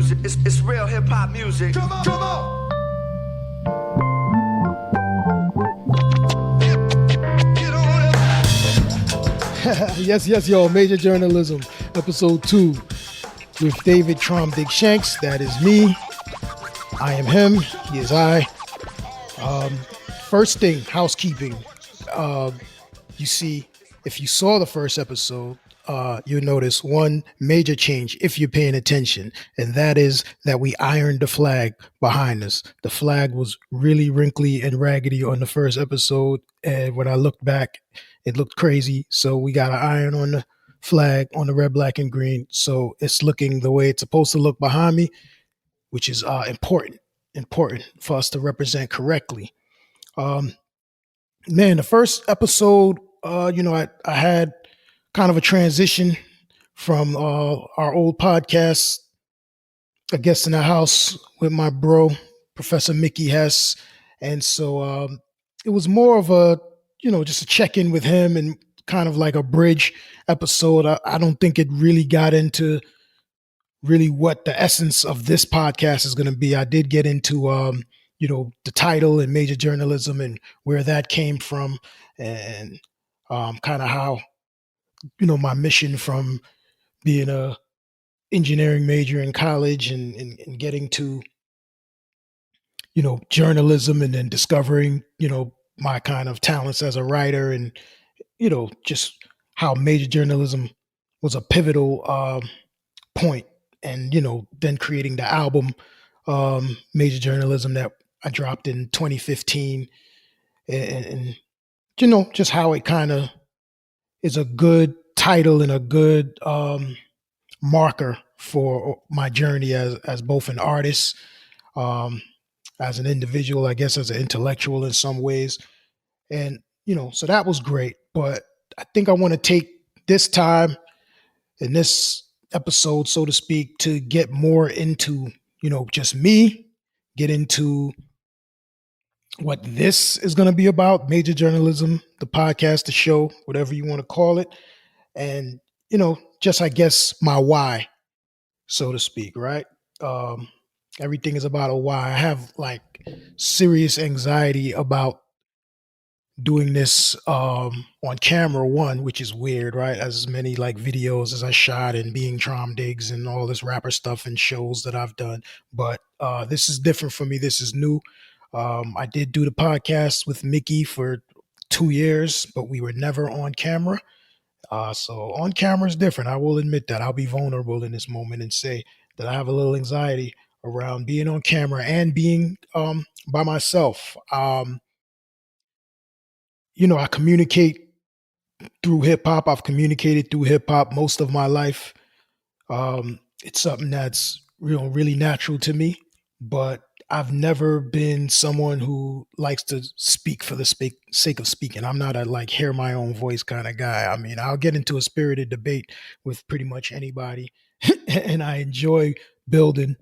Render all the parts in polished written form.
music. It's real hip hop music. Come on, come on. Yes, y'all. Major Journalism, episode 2, with David Tromdig Shanks. That is me. I am him. He is I. First thing, housekeeping. You see, if you saw the first episode, you'll notice one major change if you're paying attention, and that is that we ironed the flag behind us. The flag was really wrinkly and raggedy on the first episode, and when I looked back, it looked crazy. So we got an iron on the flag on the red, black, and green. So it's looking the way it's supposed to look behind me, which is important for us to represent correctly. Man, the first episode, I had kind of a transition from our old podcast, A Guest in the House with my bro, Professor Mickey Hess. And so it was more of a, just a check-in with him and kind of like a bridge episode. I don't think it really got into really what the essence of this podcast is going to be. I did get into, the title and major journalism and where that came from, and kind of how, my mission from being a engineering major in college and getting to, journalism, and then discovering, my kind of talents as a writer, and, just how major journalism was a pivotal point, and, then creating the album, Major Journalism, that I dropped in 2015, and just how it kind of is a good title and a good marker for my journey as both an artist, as an individual, I guess, as an intellectual in some ways. And, so that was great. But I think I want to take this time in this episode, so to speak, to get more into, just me, get into what this is going to be about, major journalism, the podcast, the show, whatever you want to call it. And, just, I guess, my why, so to speak, right? Everything is about a why. I have like serious anxiety about doing this on camera, one, which is weird, right? As many like videos as I shot and being Trom Diggs and all this rapper stuff and shows that I've done. But this is different for me. This is new. I did do the podcast with Mickey for 2 years, but we were never on camera. So on camera is different. I will admit that. I'll be vulnerable in this moment and say that I have a little anxiety around being on camera and being by myself. I communicate through hip hop. I've communicated through hip hop most of my life. It's something that's really natural to me, but I've never been someone who likes to speak for the sake of speaking. I'm not a like hear my own voice kind of guy. I mean, I'll get into a spirited debate with pretty much anybody, and I enjoy building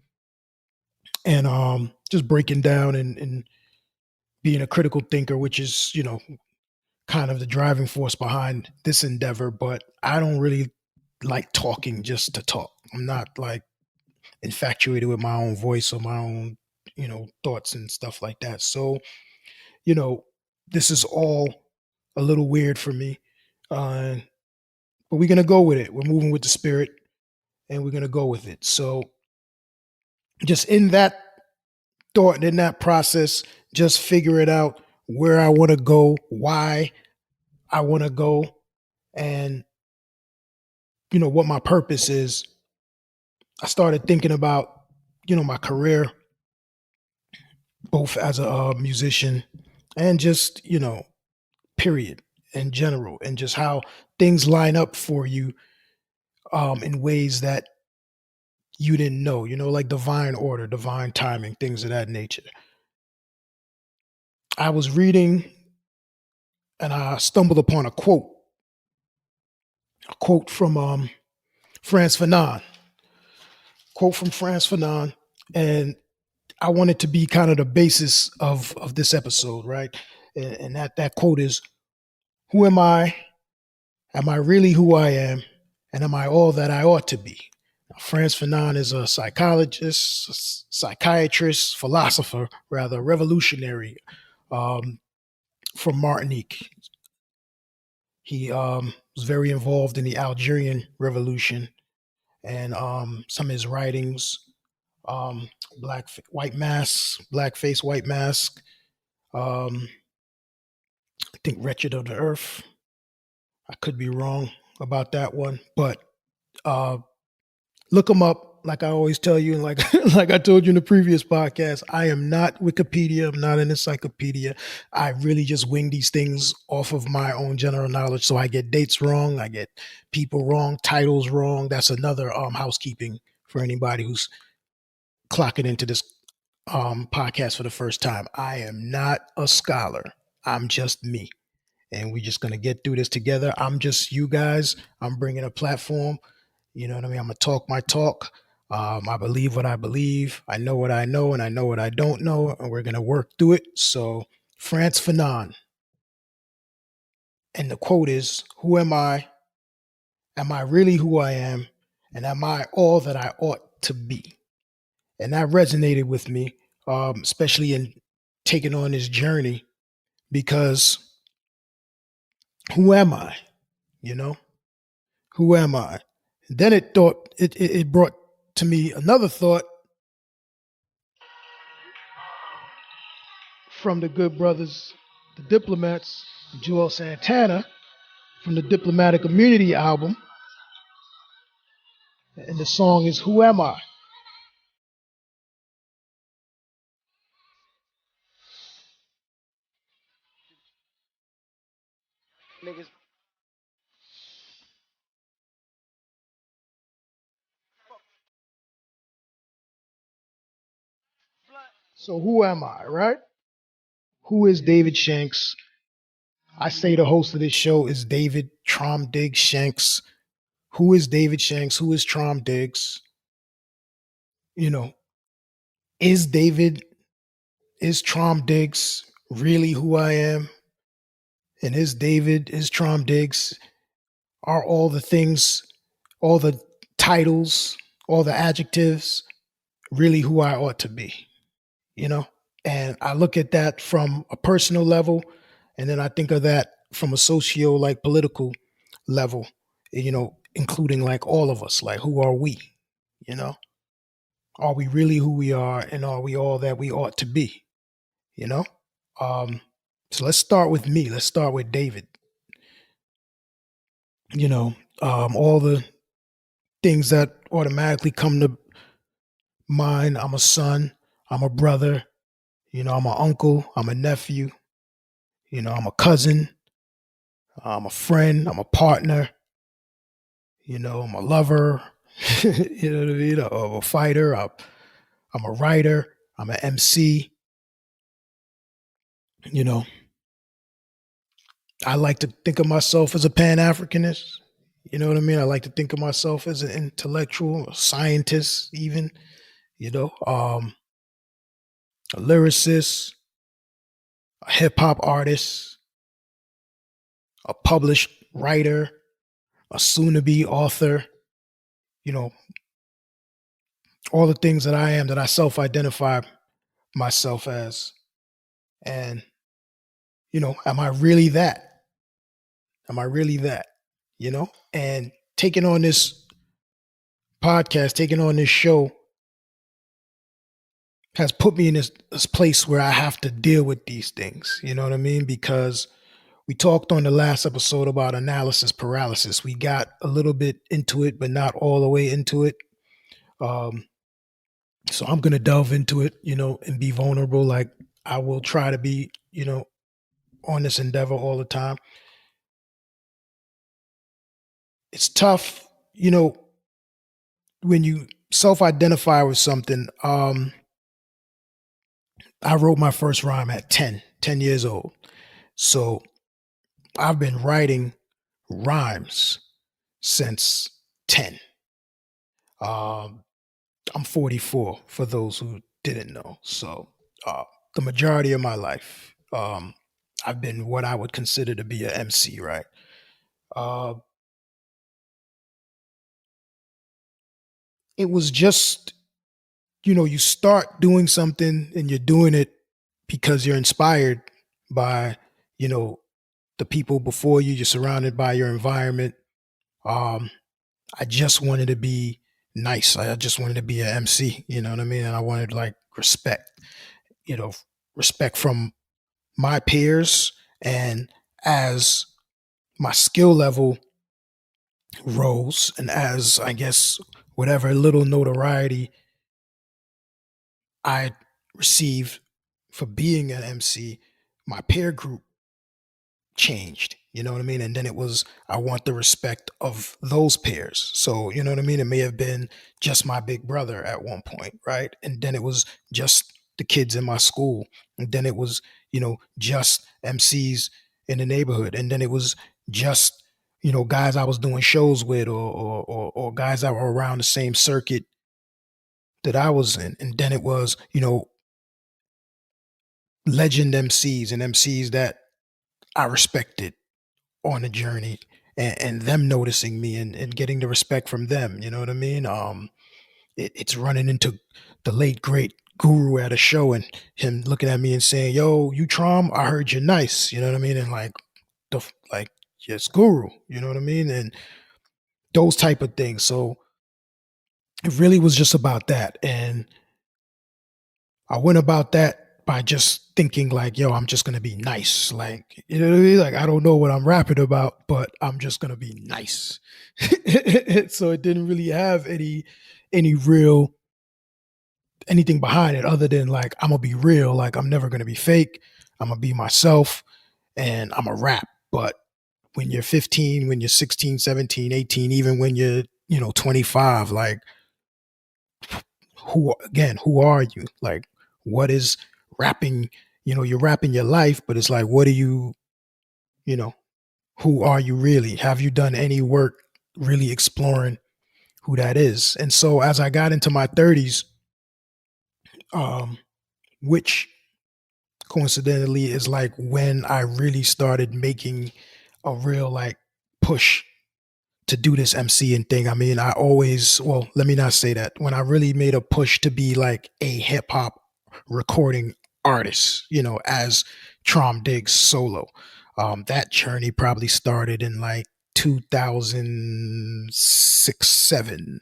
and just breaking down and being a critical thinker, which is, kind of the driving force behind this endeavor. But I don't really like talking just to talk. I'm not like infatuated with my own voice or my own, thoughts and stuff like that. So, this is all a little weird for me. But we're going to go with it. We're moving with the spirit and we're going to go with it. So just in that thought and in that process, just figure it out where I want to go, why I want to go, and, what my purpose is. I started thinking about, my career, both as a musician and just, period in general, and just how things line up for you in ways that you didn't know, like divine order, divine timing, things of that nature. I was reading and I stumbled upon a quote from Frantz Fanon, and I want it to be kind of the basis of this episode, right? And that quote is, "Who am I? Am I really who I am? And am I all that I ought to be?" Frantz Fanon is a psychologist, psychiatrist, philosopher, rather revolutionary um, from Martinique. He was very involved in the Algerian Revolution, and some of his writings, um, White Mask, Blackface, White Mask. Um, I think Wretched of the Earth. I could be wrong about that one, but uh, look them up. Like I always tell you, and like like I told you in the previous podcast, I am not Wikipedia. I'm not an encyclopedia. I really just wing these things off of my own general knowledge. So I get dates wrong, I get people wrong, titles wrong. That's another housekeeping for anybody who's clocking into this podcast for the first time. I am not a scholar. I'm just me, and we're just gonna get through this together. I'm just you guys. I'm bringing a platform. You know what I mean? I'm gonna talk my talk. I believe what I believe. I know what I know, and I know what I don't know, and we're gonna work through it. So, Frantz Fanon, and the quote is, "Who am I? Am I really who I am? And am I all that I ought to be?" And that resonated with me, especially in taking on this journey, because who am I? You know, who am I? And then it brought to me another thought from the good brothers, the Diplomats, Joel Santana, from the Diplomatic Immunity album. And the song is Who Am I? Niggas. So who am I, right? Who is David Shanks? I say the host of this show is David Trom Diggs Shanks. Who is David Shanks? Who is Trom Diggs? You know, is David, is Trom Diggs really who I am? And is David, is Trom Diggs, are all the things, all the titles, all the adjectives really who I ought to be? You know? And I look at that from a personal level, and then I think of that from a socio, like political level, including like all of us, like who are we? You know, are we really who we are, and are we all that we ought to be? You know, um, so let's start with me. Let's start with David. You know, all the things that automatically come to mind. I'm a son. I'm a brother. I'm an uncle. I'm a nephew. I'm a cousin. I'm a friend. I'm a partner. I'm a lover. You know what I mean? I'm a fighter. I'm a writer. I'm an MC. You know, I like to think of myself as a Pan Africanist. You know what I mean? I like to think of myself as an intellectual, a scientist, even. You know, a lyricist, a hip hop artist, a published writer, a soon to be author. You know, all the things that I am, that I self identify myself as. And, am I really that? Am I really that? And taking on this podcast, taking on this show has put me in this place where I have to deal with these things. You know what I mean? Because we talked on the last episode about analysis paralysis. We got a little bit into it, but not all the way into it. Um, so I'm going to delve into it, and be vulnerable. Like I will try to be, on this endeavor all the time. It's tough, when you self-identify with something. I wrote my first rhyme at 10 years old. So I've been writing rhymes since 10. Um, I'm 44 for those who didn't know. So the majority of my life, I've been what I would consider to be an MC, right? Uh, it was just, you start doing something and you're doing it because you're inspired by, you know, the people before you, you're surrounded by your environment. Um, I just wanted to be nice. I just wanted to be an MC, you know what I mean? And I wanted like respect, you know, respect from my peers. And as my skill level rose, and as I guess whatever little notoriety I received for being an MC, my peer group changed. You know what I mean? And then it was, I want the respect of those peers. So, you know what I mean? It may have been just my big brother at one point, right? And then it was just the kids in my school. And then it was, just MCs in the neighborhood. And then it was just, guys I was doing shows with, or guys that were around the same circuit that I was in. And then it was, legend MCs and MCs that I respected on the journey, and them noticing me, and getting the respect from them. You know what I mean? It's running into the late great Guru at a show and him looking at me and saying, "Yo, you Trom, I heard you're nice." You know what I mean? And like like, yes, Guru. You know what I mean? And those type of things. So it really was just about that, and I went about that by just thinking like, yo, I'm just gonna be nice. Like, you know what I mean? Like, I don't know what I'm rapping about, but I'm just gonna be nice. So it didn't really have any real anything behind it other than like, I'm gonna be real. Like, I'm never gonna be fake. I'm gonna be myself, and I'm a rap. But when you're 15, when you're 16, 17, 18, even when you're, 25, like, who are you? Like, what is rapping? You're rapping your life, but it's like, what are you, you know, who are you really? Have you done any work really exploring who that is? And so as I got into my 30s, um, which coincidentally is like when I really started making a real like push to do this MCing thing. I mean, well, let me not say that. When I really made a push to be like a hip hop recording artist, as Trom Diggs solo, that journey probably started in like 2006, 7,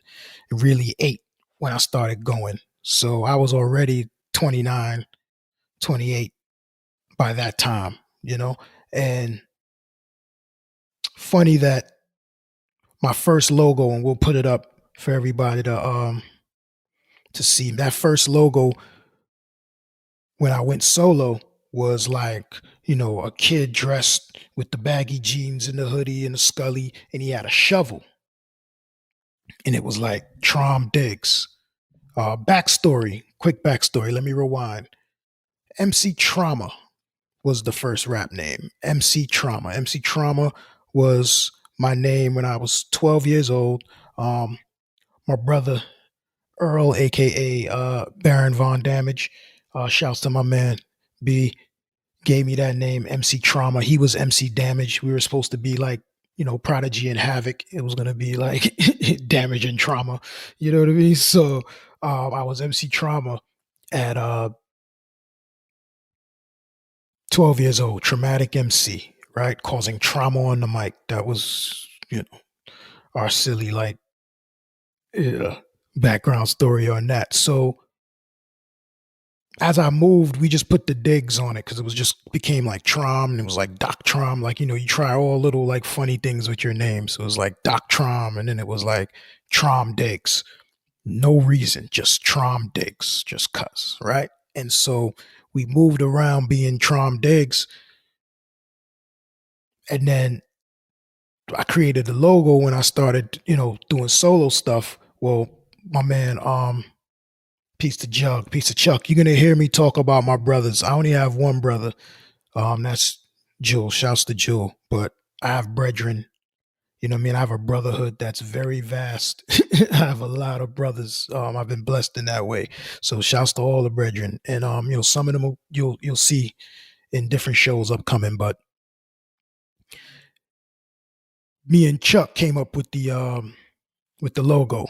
really 8 when I started going. So I was already 29, 28 by that time, and funny that my first logo, and we'll put it up for everybody to see. That first logo when I went solo was like, a kid dressed with the baggy jeans and the hoodie and the scully, and he had a shovel. And it was like Trom Diggs. Quick backstory, let me rewind. MC Trauma was the first rap name. MC Trauma. MC Trauma was my name when I was 12 years old. My brother Earl, aka Baron Von Damage, shouts to my man B, gave me that name, MC Trauma. He was MC Damage. We were supposed to be like, Prodigy and Havoc. It was gonna be like Damage and Trauma. You know what I mean? So I was MC Trauma at 12 years old, traumatic MC, right? Causing trauma on the mic. That was, our silly like uh, background story on that. So as I moved, we just put the digs on it because it was just became like Trom, and it was like Doc Trom. Like, you try all little like funny things with your name. So it was like Doc Trom, and then it was like Trom Diggs. No reason, just Trom Diggs, just cuss, right? And so we moved around being Trom Diggs, and then I created the logo when I started, doing solo stuff. Well, my man, piece of Chuck. You're gonna hear me talk about my brothers. I only have one brother. That's Jewel. Shouts to Jewel. But I have brethren. You know what I mean? I have a brotherhood that's very vast. I have a lot of brothers. I've been blessed in that way. So shouts to all the brethren. And some of them you'll see in different shows upcoming. But me and Chuck came up with the logo.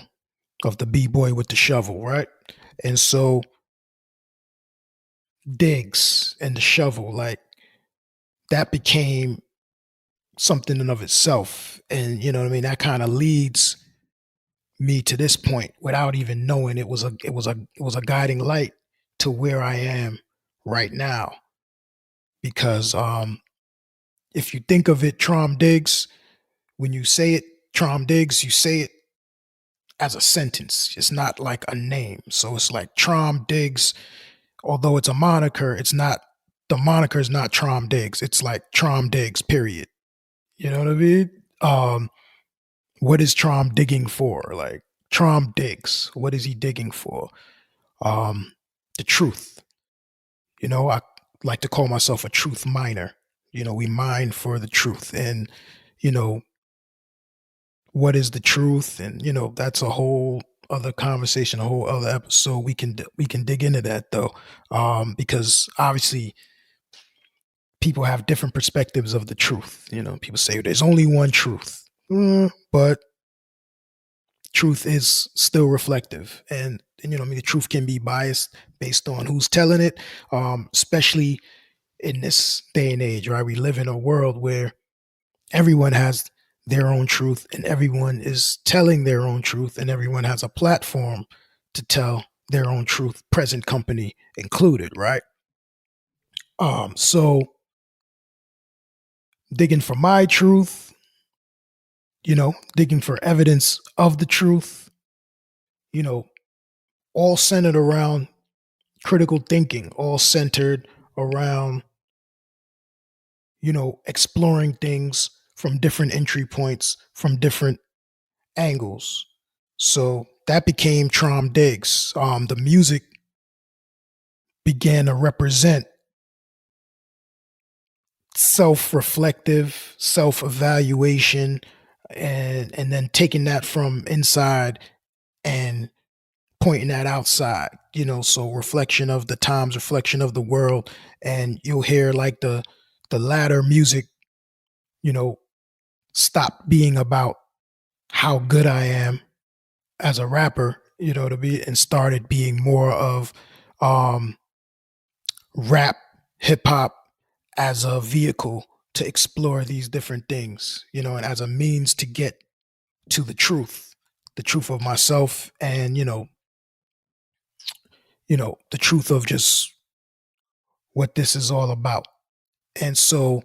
of the b-boy with the shovel, right? And so Diggs and the shovel, like that became something in of itself. And you know what I mean? That kind of leads me to this point without even knowing it was a guiding light to where I am right now. Because if you think of it, Trom Diggs, when you say it, Trom Diggs, you say it as a sentence. It's not like a name. So it's like Trom Diggs, although it's a moniker, it's not the moniker is not Trom Diggs. It's like Trom Diggs, period. You know what I mean? Um, what is Trom digging for? Like Trom digs. What is he digging for? Um, the truth. I like to call myself a truth miner. We mine for the truth. And, you know, what is the truth? And, that's a whole other conversation, a whole other episode. We can dig into that though. Because obviously people have different perspectives of the truth. People say there's only one truth. But truth is still reflective, and I mean, the truth can be biased based on who's telling it, especially in this day and age, right? We live in a world where everyone has their own truth and everyone is telling their own truth and everyone has a platform to tell their own truth, present company included, right? So digging for my truth, digging for evidence of the truth, you know all centered around critical thinking, all centered around, exploring things from different entry points, from different angles. So that became Trom Diggs. The music began to represent self-reflective, self-evaluation, and then taking that from inside and pointing that outside, so reflection of the times, reflection of the world. And you'll hear like the latter music, you know, stop being about how good I am as a rapper, to be, and started being more of um rap, hip hop as a vehicle to explore these different things, and as a means to get to the truth of myself, and the truth of just what this is all about. And so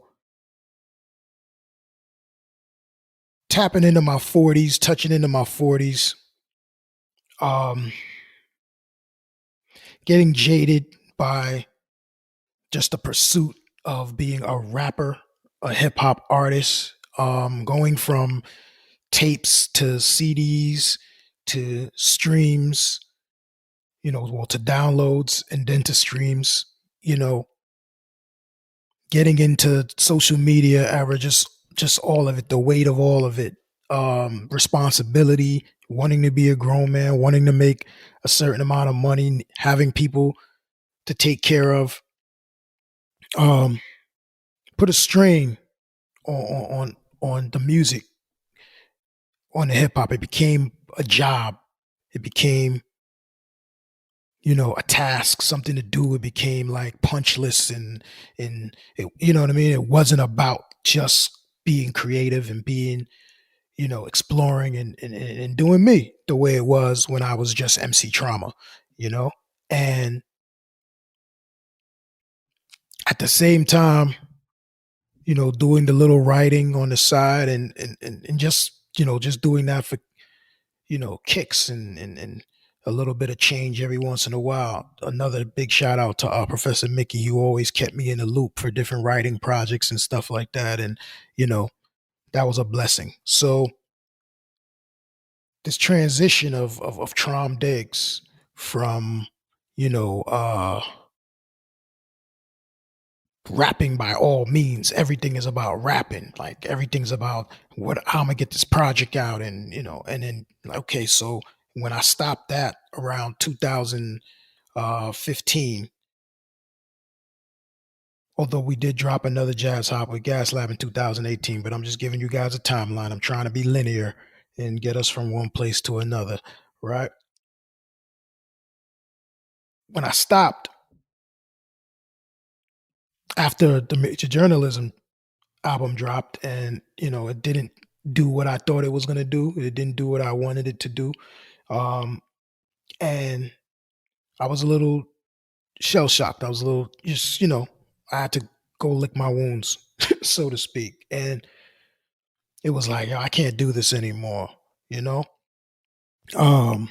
tapping into my 40s, touching into my 40s, um, getting jaded by just the pursuit of being a rapper, a hip hop artist, going from tapes to CDs to streams, well, to downloads and then to streams, you know, getting into social media era, just all of it, the weight of all of it, responsibility, wanting to be a grown man, wanting to make a certain amount of money, having people to take care of, um, put a strain on the music, on the hip hop. It became a job. It became, a task, something to do. It became like punch lists, and it, you know what I mean? It wasn't about just being creative and being, exploring and doing me the way it was when I was just MC Trauma, you know? And at the same time, doing the little writing on the side, and just, just doing that for, kicks, and a little bit of change every once in a while. Another big shout out to Professor Mickey, who always kept me in the loop for different writing projects and stuff like that. And, that was a blessing. So this transition of Trom Diggs from, you know, uh, rapping by all means. Everything is about rapping. Like everything's about how I'm gonna get this project out, and then okay, so when I stopped that around 2015, although we did drop another Jazz Hop with Gas Lab in 2018, but I'm just giving you guys a timeline. I'm trying to be linear and get us from one place to another. right? When I stopped after the Major Journalism album dropped, and it didn't do what I thought it was going to do. It didn't do what I wanted it to do. Um, and I was a little shell shocked. I was a little just, I had to go lick my wounds, so to speak. And it was like, yo, I can't do this anymore, you know? Um,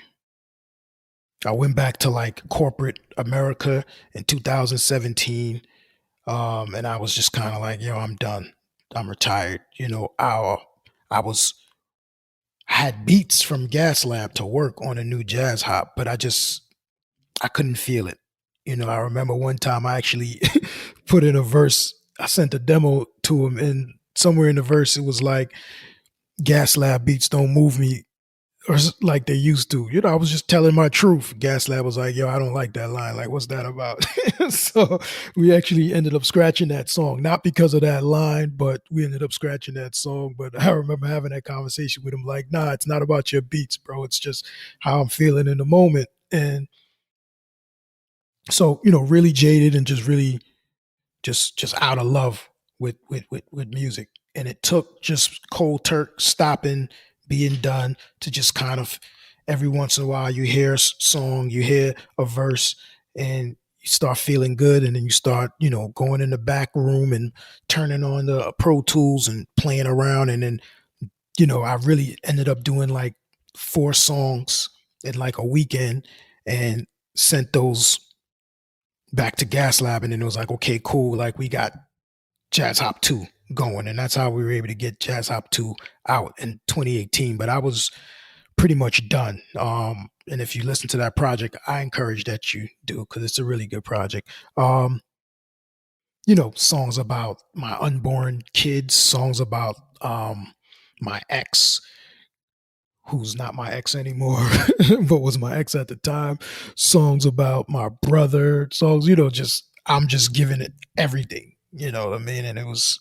I went back to like corporate America in 2017. And I was just kind of like, yo, I'm done. I'm retired. I was I had beats from Gas Lab to work on a new jazz hop, but I couldn't feel it. I remember one time I actually put in a verse. I sent a demo to him, and somewhere in the verse it was like, "Gas Lab beats don't move me like they used to." I was just telling my truth. Gas Lab was like, "Yo, I don't like that line. Like, what's that about?" So we actually ended up scratching that song, not because of that line, but we ended up scratching that song. But I remember having that conversation with him, like, "Nah, it's not about your beats, bro. It's just how I'm feeling in the moment." And so, really jaded and just really just out of love with music. And it took just cold turk stopping, being done, to just kind of every once in a while you hear a song, you hear a verse, and you start feeling good, and then you start going in the back room and turning on the Pro Tools and playing around. And then I really ended up doing like 4 songs in like a weekend, and sent those back to Gas Lab, and then it was like, okay, cool, like we got Jazz Hop 2 going. And that's how we were able to get Jazz Hop 2 out in 2018. But I was pretty much done. And if you listen to that project, I encourage that you do, because it's a really good project. Songs about my unborn kids, songs about my ex, who's not my ex anymore, but was my ex at the time, songs about my brother, songs, just I'm just giving it everything, you know what I mean? And it was,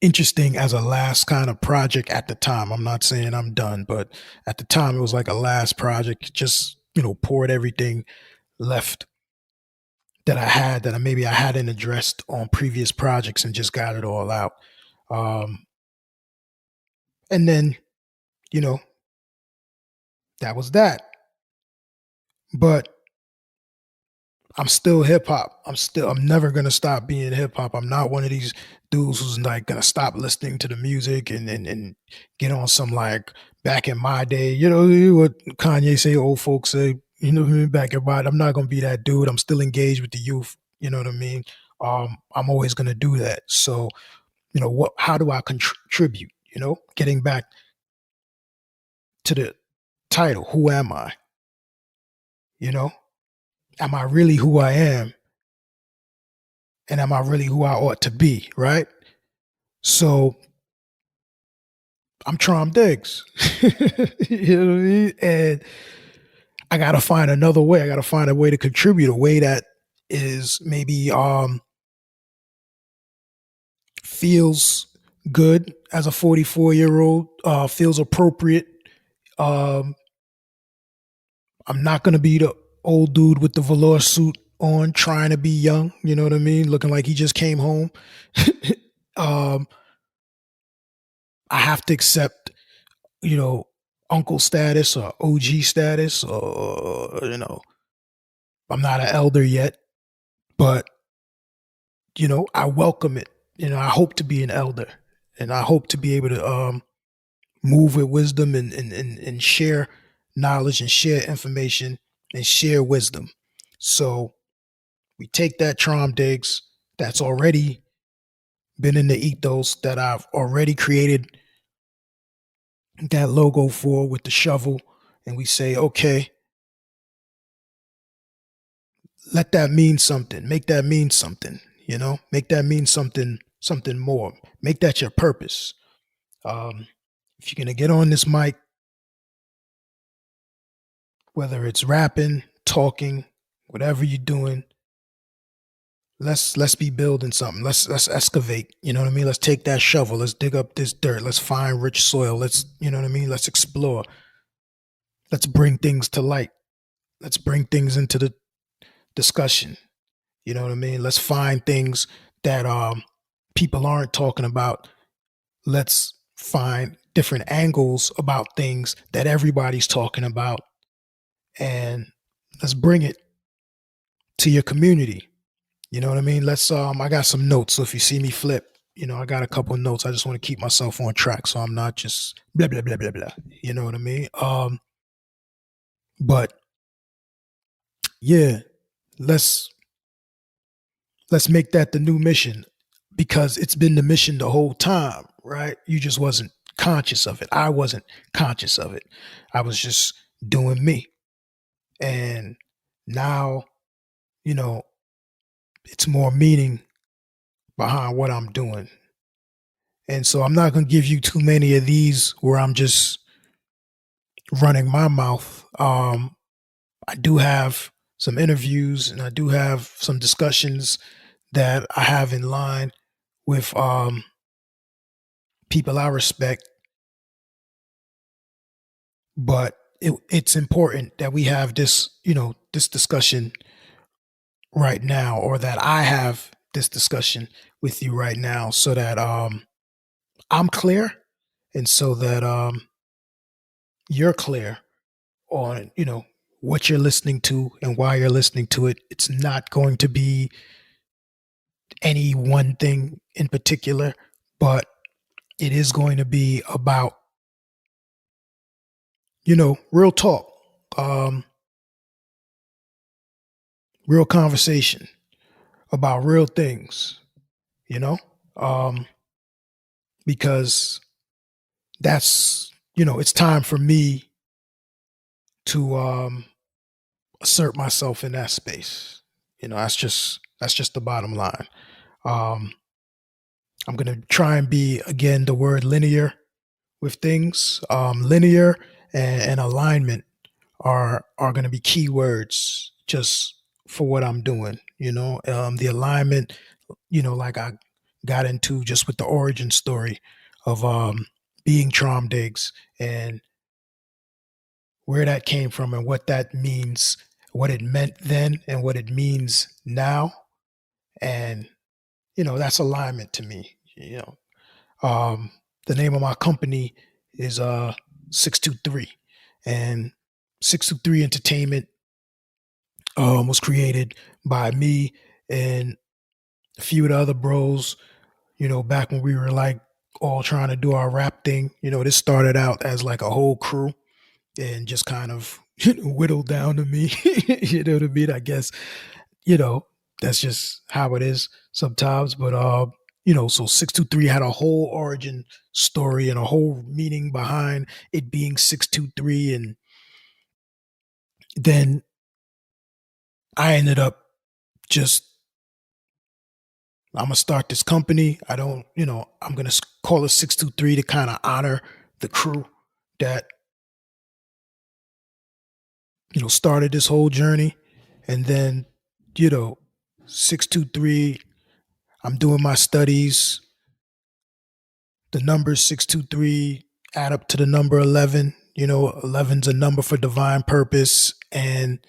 interesting as a last kind of project at the time. I'm not saying I'm done, but at the time it was like a last project, just, poured everything left that I had that maybe I hadn't addressed on previous projects, and just got it all out. Um, and then, you know, that was that. But I'm still hip hop. I'm never gonna stop being hip hop. I'm not one of these dudes who's like gonna stop listening to the music and get on some like back in my day, what Kanye say, old folks say, back in my, I'm not gonna be that dude. I'm still engaged with the youth, you know what I mean? I'm always gonna do that. So, how do I contribute? Getting back to the title, who am I? You know, am I really who I am? And am I really who I ought to be, right? So I'm Trom Diggs. You know what I mean? And I gotta find another way. I gotta find a way to contribute, a way that is maybe feels good as a 44-year-old, feels appropriate. Um, I'm not gonna be the old dude with the velour suit on trying to be young, you know what I mean? Looking like he just came home. um, I have to accept, you know, uncle status or OG status, or, I'm not an elder yet, but, I welcome it. I hope to be an elder, and I hope to be able to move with wisdom, and share knowledge, and share information, and share wisdom. So we take that Trom Diggs that's already been in the ethos, that I've already created that logo for with the shovel, and we say, okay, let that mean something. Make that mean something. Make that mean something more. Make that your purpose. If you're gonna get on this mic, whether it's rapping, talking, whatever you're doing, let's be building something. Let's excavate. You know what I mean? Let's take that shovel. Let's dig up this dirt. Let's find rich soil. Let's, you know what I mean? Let's explore. let's bring things to light. Let's bring things into the discussion. You know what I mean? Let's find things that people aren't talking about. Let's find different angles about things that everybody's talking about, and let's bring it to your community. You know what I mean? Let's I got some notes. So if you see me flip, I got a couple of notes. I just want to keep myself on track so I'm not just blah blah blah blah blah. You know what I mean? But yeah, let's let's make that the new mission, because it's been the mission the whole time, right? You just wasn't conscious of it. I wasn't conscious of it. I was just doing me. And now, you know, it's more meaning behind what I'm doing. And so I'm not going to give you too many of these where I'm just running my mouth. I do have some interviews and I do have some discussions that I have in line with people I respect, but it's important that we have this, this discussion right now, or that I have this discussion with you right now, so that I'm clear, and so that you're clear on, what you're listening to and why you're listening to it. It's not going to be any one thing in particular, but it is going to be about, real talk, um, real conversation about real things, you know, um, because that's, it's time for me to assert myself in that space. That's just the bottom line. Um, I'm gonna try and be, again, the word linear with things. Linear and alignment are going to be key words just for what I'm doing. The alignment, like I got into just with the origin story of being Trom Diggs, and where that came from and what that means, what it meant then and what it means now. And, that's alignment to me. The name of my company is 623, and 623 Entertainment was created by me and a few of the other bros, back when we were like all trying to do our rap thing. This started out as like a whole crew and just kind of whittled down to me. You know what I mean? I guess, you know, that's just how it is sometimes. But so 623 had a whole origin story and a whole meaning behind it being 623. And then I ended up just, I'm gonna start this company. I don't, I'm gonna call it 623 to kind of honor the crew that, started this whole journey. And then, you know, 623, I'm doing my studies. The number 623 add up to the number 11. 11's a number for divine purpose. And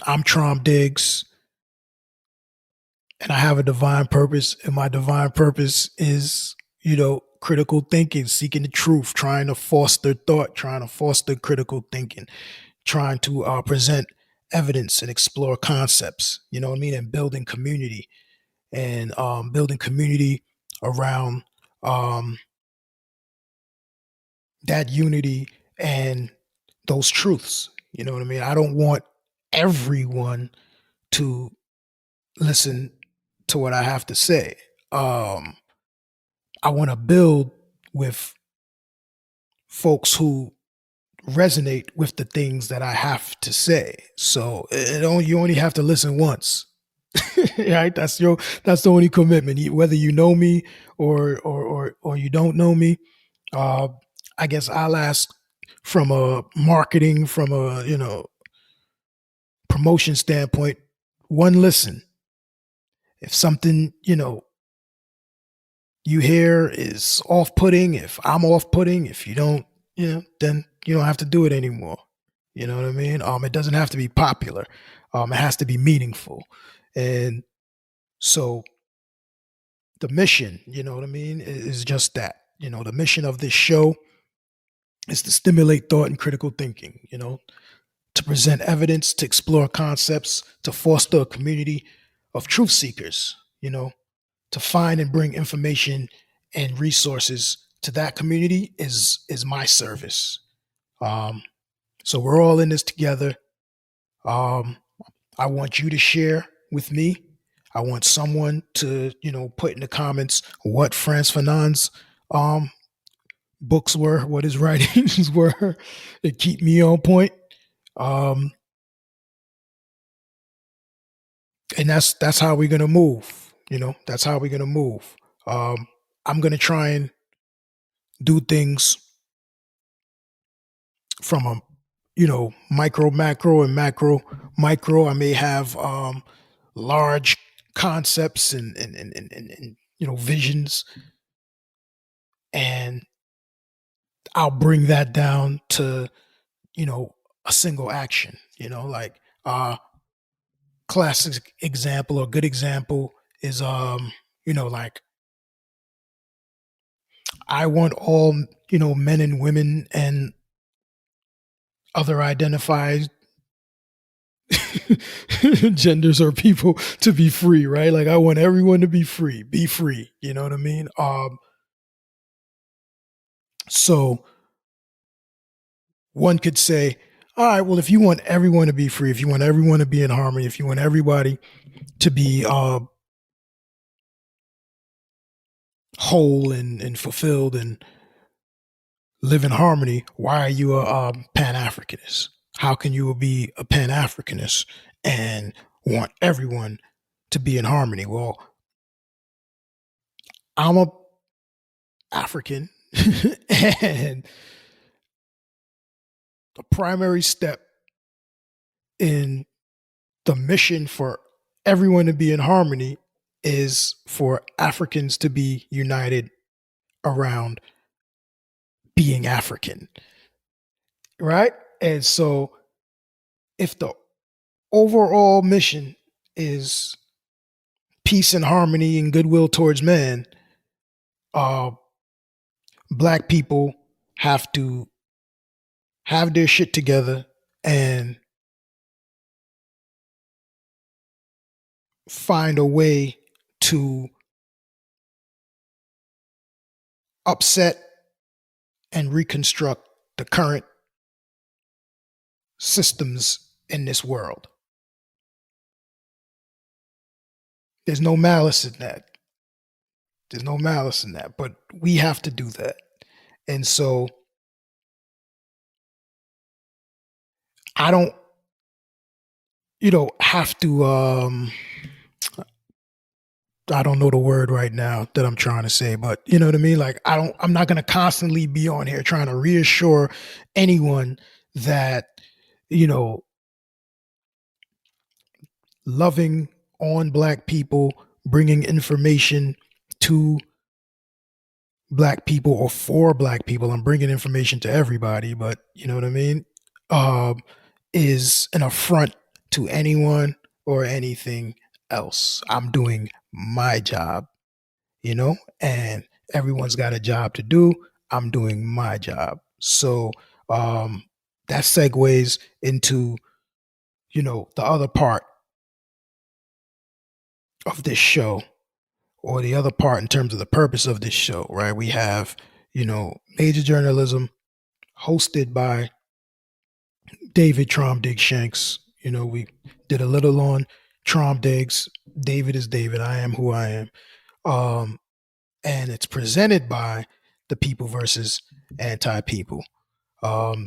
I'm Trom Diggs, and I have a divine purpose. And my divine purpose is, critical thinking, seeking the truth, trying to foster thought, trying to foster critical thinking, trying to present evidence and explore concepts, you know what I mean? And building community, and building community around that unity and those truths. You know what I mean? I don't want everyone to listen to what I have to say. I want to build with folks who resonate with the things that I have to say. So you only have to listen once. Right? That's the only commitment. Whether you know me or you don't know me, uh, I guess I'll ask from a marketing, from a promotion standpoint, one listen. If something you hear is off-putting, if I'm off-putting, if you don't, then You don't have to do it anymore. You know what I mean? It doesn't have to be popular. It has to be meaningful. And so the mission, you know what I mean, is just that. You know, the mission of this show is to stimulate thought and critical thinking, you know, to present evidence, to explore concepts, to foster a community of truth seekers, you know, to find and bring information and resources to that community is my service. Um, so we're all in this together. Um, I want you to share with me. I want someone to, you know, put in the comments what Frantz Fanon's um, books were, what his writings were, to keep me on point. Um, and that's how we're gonna move. You know, that's how we're gonna move. I'm gonna try and do things from a, you know, micro, macro, and macro. Micro, I may have large concepts and you know, visions, and I'll bring that down to, you know, a single action. You know, like classic example or good example is you know, like I want all, you know, men and women and other identified genders or people to be free, right? Like I want everyone to be free, you know what I mean? So one could say, all right, well, if you want everyone to be free, if you want everyone to be in harmony, if you want everybody to be whole and fulfilled and live in harmony, why are you a Pan Africanist? How can you be a Pan Africanist and want everyone to be in harmony? Well, I'm a African, and the primary step in the mission for everyone to be in harmony is for Africans to be united around being African, right? And so, if the overall mission is peace and harmony and goodwill towards men, uh, black people have to have their shit together and find a way to upset and reconstruct the current systems in this world. There's no malice in that. There's no malice in that, but we have to do that. And so I don't, you know, have to I don't know the word right now that I'm trying to say, but you know what I mean? Like I'm not gonna constantly be on here trying to reassure anyone that, you know, loving on black people, bringing information to black people or for black people. I'm bringing information to everybody, but you know what I mean? Um, is an affront to anyone or anything else. I'm doing my job, you know, and everyone's got a job to do. I'm doing my job. So um, that segues into, you know, the other part of this show, or the other part in terms of the purpose of this show, right? We have, you know, major journalism hosted by David Trom Diggs Shanks. You know, we did a little on Trom Diggs. David is David. I am who I am. Um, and it's presented by the people versus anti people.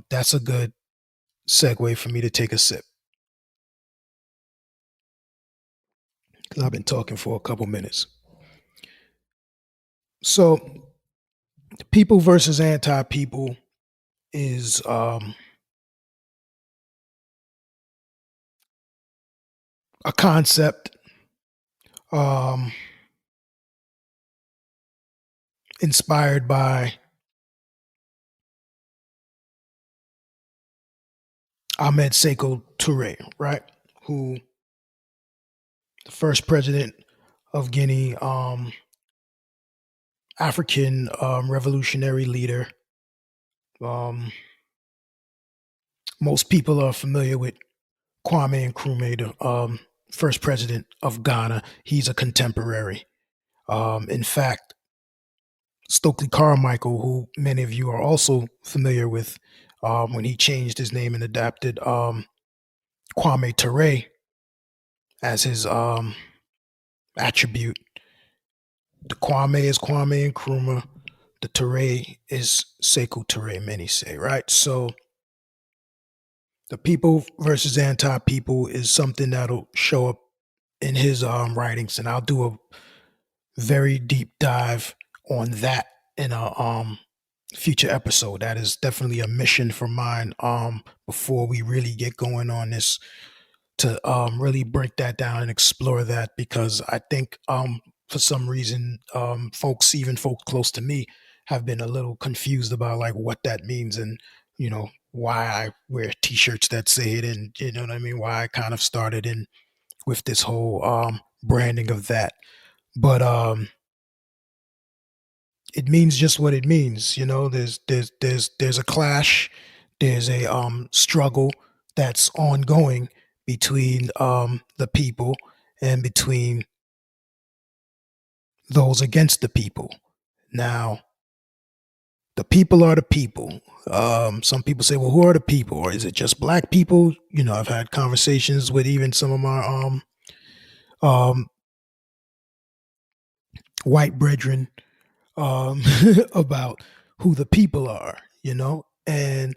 That's a good segue for me to take a sip because I've been talking for a couple minutes. So, people versus anti people is a concept um, inspired by Ahmed Sekou Toure, right? Who the first president of Guinea, African revolutionary leader. Um, Most people are familiar with Kwame Nkrumah, the first president of Ghana. He's a contemporary. In fact, Stokely Carmichael, who many of you are also familiar with, when he changed his name and adapted Kwame Ture as his attribute. The Kwame is Kwame Nkrumah. The Ture is Sekou Toure, many say, right? So the people versus anti-people is something that'll show up in his writings, and I'll do a very deep dive on that in a future episode. That is definitely a mission for mine. Before we really get going on this, to really break that down and explore that, because I think for some reason folks, even folks close to me, have been a little confused about like what that means, and why I wear t-shirts that say it, and you know what I mean, why I kind of started in with this whole branding of that. But it means just what it means. There's a clash, there's a struggle that's ongoing between the people and between those against the people. Now, the people are the people. Some people say, well, who are the people? Or is it just black people? I've had conversations with even some of my um, white brethren about who the people are, and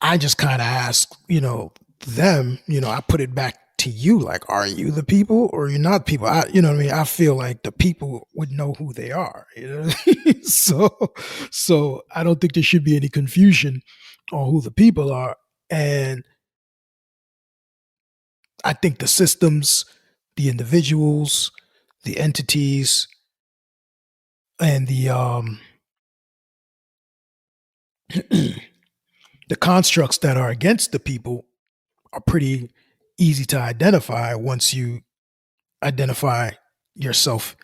I just kind of ask, them, I put it back to you, like, are you the people or you're not people? You know what I mean? I feel like the people would know who they are, what I mean? So I don't think there should be any confusion on who the people are. And I think the systems, the individuals, the entities, and the constructs that are against the people are pretty easy to identify once you identify yourself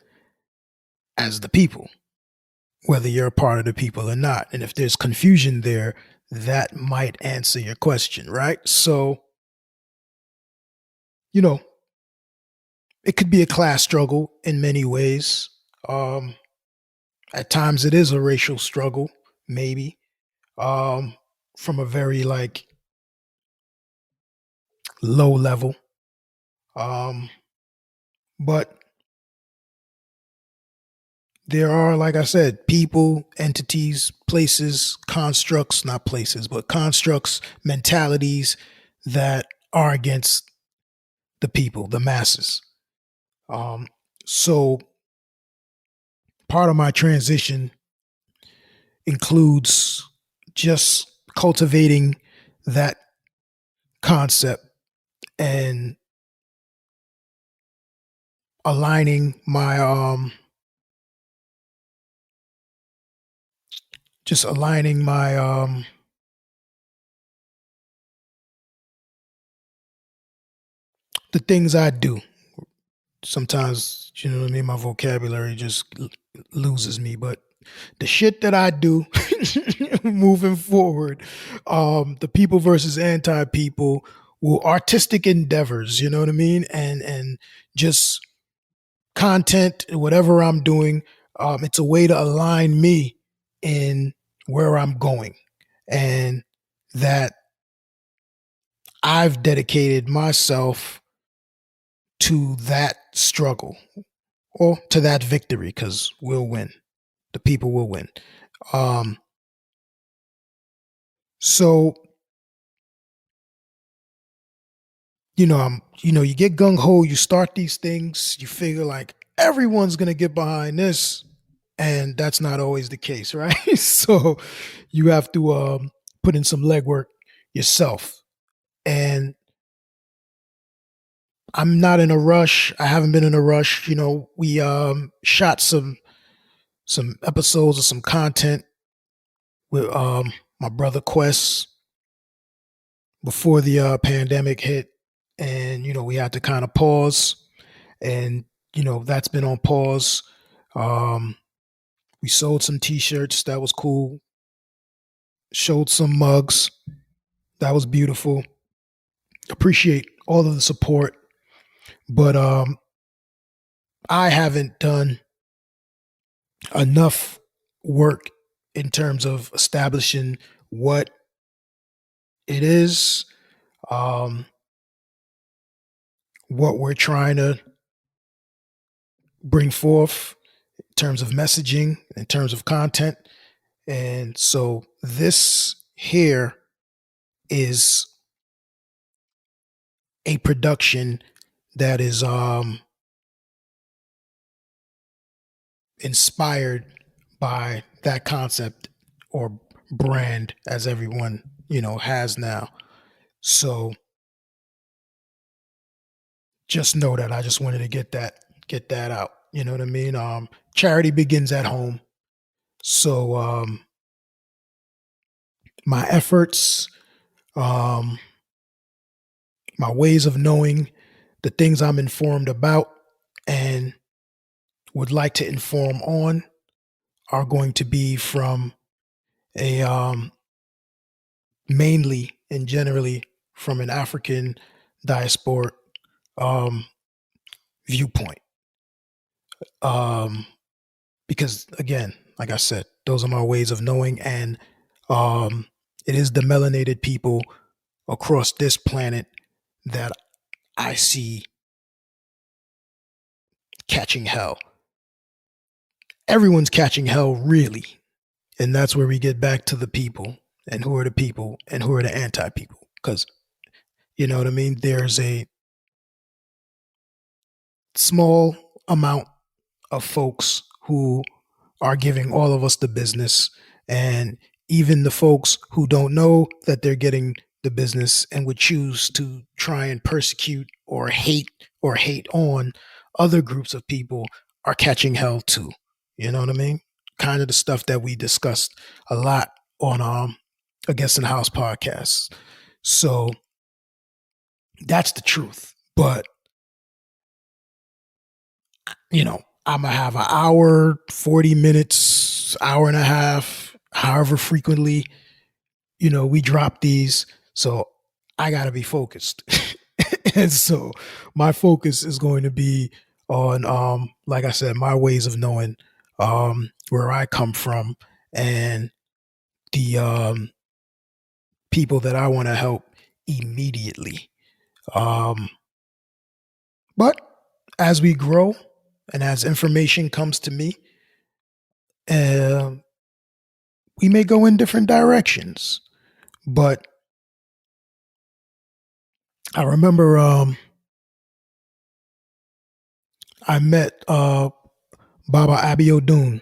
as the people, whether you're a part of the people or not. And if there's confusion there, that might answer your question, right? So, you know, it could be a class struggle in many ways. Um, at times it is a racial struggle, maybe, from a very like low level. Um, but there are, like I said, people, entities, places, constructs, not places, but constructs, mentalities that are against the people, the masses. Um, so part of my transition includes just cultivating that concept and aligning my just aligning my the things I do. Sometimes, you know what I mean, my vocabulary just loses me, but the shit that I do moving forward, the people versus anti people, will artistic endeavors, you know what I mean, and just content, whatever I'm doing, it's a way to align me in where I'm going, and that I've dedicated myself to that struggle or to that victory, because we'll win. The people will win. Um, so you get gung ho, you start these things, you figure like everyone's gonna get behind this, and that's not always the case, right? So you have to put in some legwork yourself. And I'm not in a rush. I haven't been in a rush. We shot some episodes of some content with my brother Quest before the pandemic hit, and we had to kind of pause, and that's been on pause. Um, we sold some T-shirts, that was cool. Showed some mugs, that was beautiful. Appreciate all of the support, but I haven't done enough work in terms of establishing what it is, um, what we're trying to bring forth in terms of messaging, in terms of content. And so this here is a production that is inspired by that concept or brand as everyone has now. So just know that I just wanted to get that out. You know what I mean? Charity begins at home. So my efforts, um, my ways of knowing, the things I'm informed about and would like to inform on are going to be from a mainly and generally from an African diasporic um, viewpoint. Um, because again, like I said, those are my ways of knowing, and it is the melanated people across this planet that I see catching hell. Everyone's catching hell, really, and that's where we get back to the people and who are the people and who are the anti-people. Because you know what I mean. There's a small amount of folks who are giving all of us the business, and even the folks who don't know that they're getting the business and would choose to try and persecute or hate on other groups of people are catching hell too. You know what I mean? Kind of the stuff that we discussed a lot on Against the House podcast. So that's the truth. But I'm gonna have an hour, 40 minutes, hour and a half, however frequently, we drop these. So I gotta be focused. And so my focus is going to be on like I said, my ways of knowing where I come from and the people that I want to help immediately. Um but as we grow and as information comes to me, uh, we may go in different directions. But I remember I met Baba Abiodun,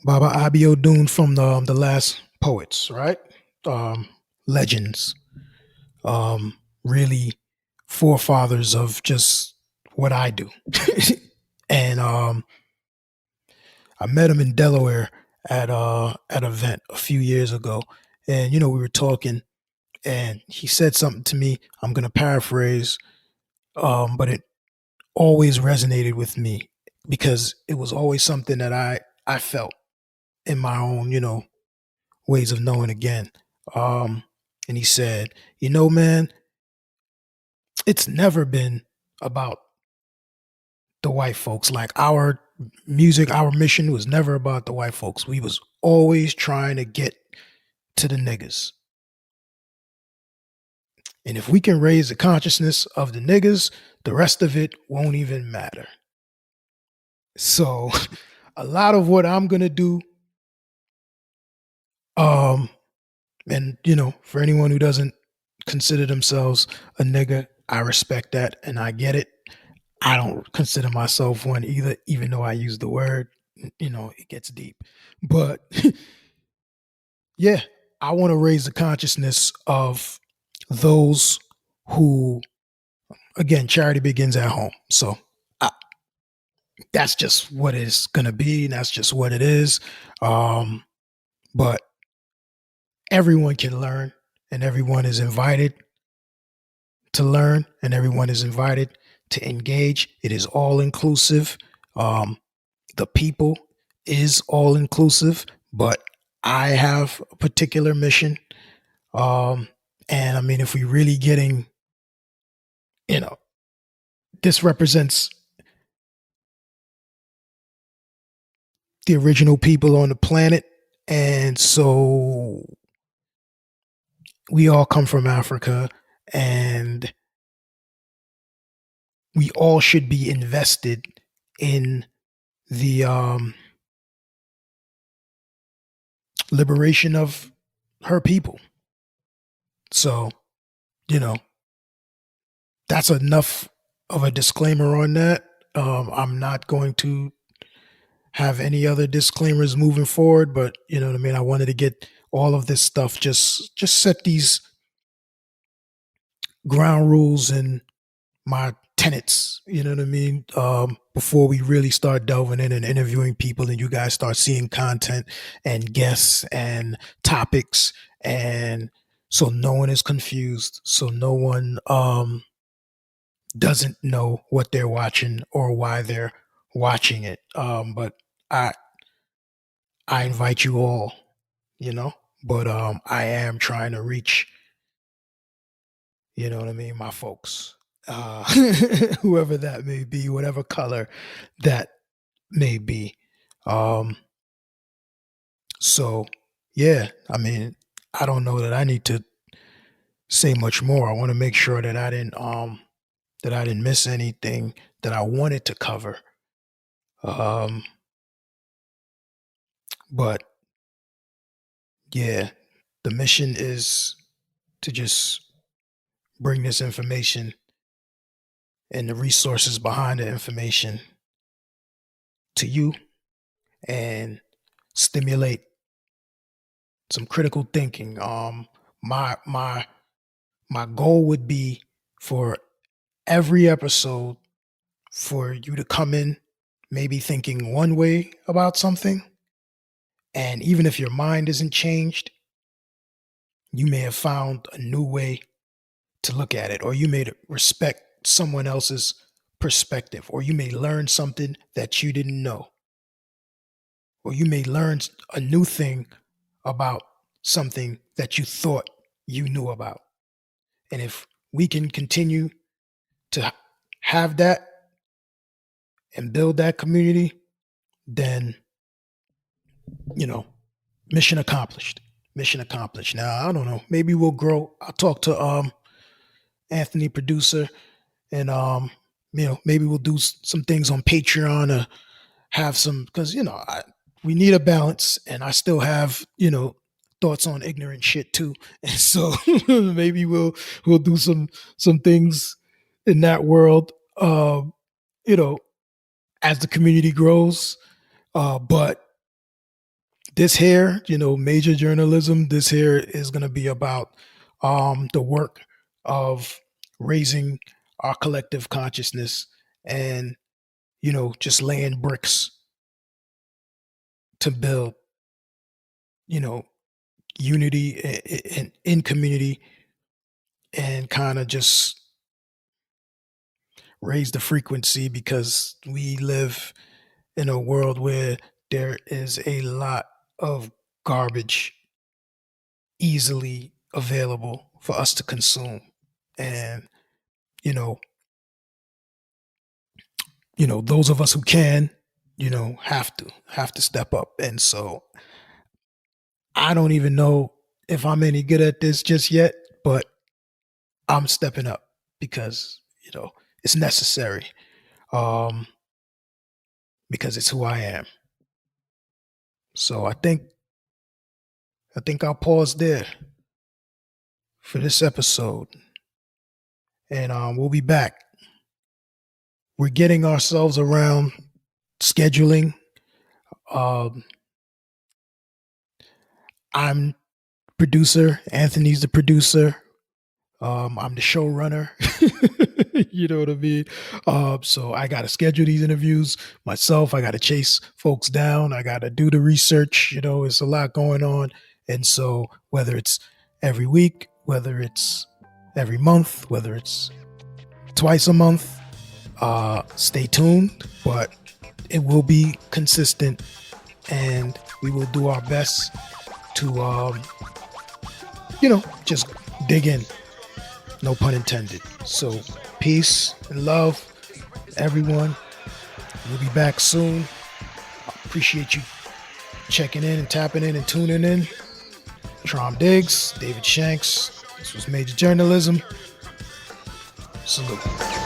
Baba Abiodun from the Last Poets, right? Um, Legends, really forefathers of just what I do. And I met him in Delaware at an event a few years ago, and we were talking, and he said something to me. I'm gonna paraphrase, but it always resonated with me because it was always something that I felt in my own, ways of knowing again. Um, and he said, man, it's never been about the white folks. Like our music, our mission was never about the white folks. We was always trying to get to the niggas. And if we can raise the consciousness of the niggas, the rest of it won't even matter. So a lot of what I'm gonna do, um, and for anyone who doesn't consider themselves a nigga, I respect that and I get it. I don't consider myself one either, even though I use the word. It gets deep. But yeah, I want to raise the consciousness of those who, again, charity begins at home. So I, that's just what it's gonna be. And that's just what it is. Um, but everyone can learn, and everyone is invited to learn, and everyone is invited to engage. It is all inclusive. Um, the people is all inclusive, but I have a particular mission. Um, and I mean, if we really getting, you know, this represents the original people on the planet. And so we all come from Africa, and we all should be invested in the liberation of her people. So, you know, that's enough of a disclaimer on that. I'm not going to have any other disclaimers moving forward, but you know what I mean. I wanted to get all of this stuff, just set these ground rules and my tenets. You know what I mean. Before we really start delving in and interviewing people, and you guys start seeing content and guests and topics, and so no one is confused, so no one doesn't know what they're watching or why they're watching it. But I I invite you all, you know. But I am trying to reach, you know what I mean, my folks. Uh whoever that may be, whatever color that may be. Um so yeah, I mean, I don't know that I need to say much more. I want to make sure that I didn't miss anything that I wanted to cover. Um but yeah, the mission is to just bring this information and the resources behind the information to you and stimulate some critical thinking. My goal would be for every episode for you to come in maybe thinking one way about something, and even if your mind isn't changed, you may have found a new way to look at it, or you may respect someone else's perspective, or you may learn something that you didn't know, or you may learn a new thing about something that you thought you knew about. And if we can continue to have that and build that community, then, you know, mission accomplished. Mission accomplished. Now, I don't know. Maybe we'll grow. I'll talk to Anthony, producer, and maybe we'll do some things on Patreon, or have some, because we need a balance, and I still have thoughts on ignorant shit too, and so maybe we'll do some things in that world, you know, as the community grows. But this here, major journalism, this here is going to be about the work of raising our collective consciousness, and just laying bricks to build, you know, unity in community, and kind of just raise the frequency, because we live in a world where there is a lot of garbage easily available for us to consume. And you know those of us who can, have to step up. And so I don't even know if I'm any good at this just yet, but I'm stepping up because it's necessary, um, because it's who I am. So I think I'll pause there for this episode, and we'll be back. We're getting ourselves around scheduling. Um, I'm producer. Anthony's the producer. I'm the showrunner. You know what I mean? So I got to schedule these interviews myself. I got to chase folks down. I got to do the research. It's a lot going on. And so whether it's every week, whether it's every month, whether it's twice a month, stay tuned. But it will be consistent, and we will do our best to, just dig in. No pun intended. So peace and love, everyone. We'll be back soon. Appreciate you checking in and tapping in and tuning in. Trom Diggs, David Shanks. This was Major Journalism. Salute.